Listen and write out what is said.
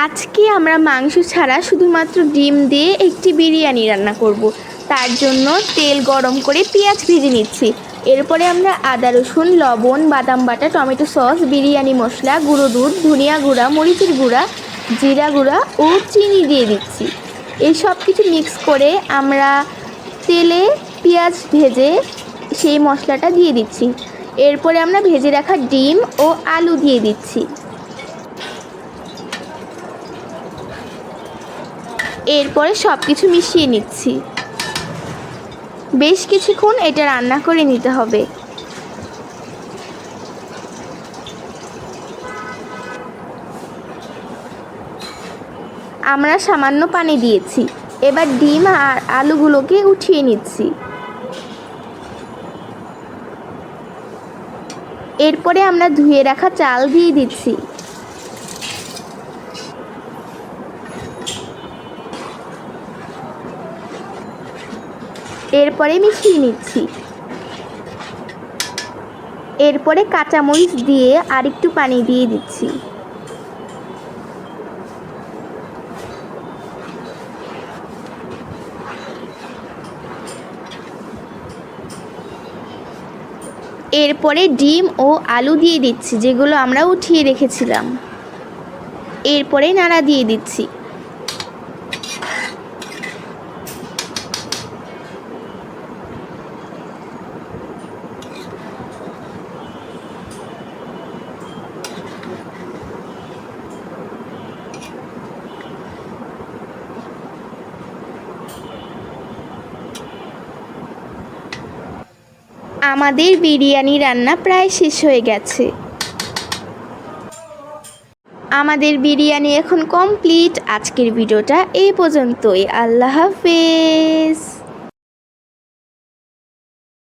আজকে আমরা মাংস ছাড়া শুধুমাত্র ডিম দিয়ে একটি বিরিয়ানি রান্না করব। তার জন্য তেল গরম করে পেঁয়াজ ভেজে নিচ্ছি। এরপরে আমরা আদা রসুন লবণ বাদাম বাটা টমেটো সস বিরিয়ানি মশলা গুঁড়ো দুধ ধনিয়া গুঁড়া মরিচের গুঁড়া জিরা গুঁড়া ও চিনি দিয়ে দিচ্ছি। এই সব কিছু মিক্স করে আমরা তেলে পেঁয়াজ ভেজে সেই মশলাটা দিয়ে দিচ্ছি। এরপরে আমরা ভেজে রাখা ডিম ও আলু দিয়ে দিচ্ছি। এরপরে সব কিছু মিশিয়ে নিচ্ছি। বেশ কিছুক্ষণ এটা রান্না করে নিতে হবে। আমরা সামান্য পানি দিয়েছি। এবার ডিম আর আলুগুলোকে উঠিয়ে নিচ্ছি। এরপরে আমরা ধুয়ে রাখা চাল দিয়ে দিচ্ছি। এরপরে মিশিয়ে নিচ্ছি। এরপরে কাঁচামরিচ দিয়ে আরেকটু পানি দিয়ে দিচ্ছি। এরপরে ডিম ও আলু দিয়ে দিচ্ছি যেগুলো আমরা উঠিয়ে রেখেছিলাম। এরপরে নাড়া দিয়ে দিচ্ছি। আমাদের বিরিয়ানি রান্না প্রায় শেষ হয়ে গেছে। আমাদের বিরিয়ানি এখন কমপ্লিট। আজকের ভিডিওটা এই পর্যন্তই। আল্লাহ হাফেজ।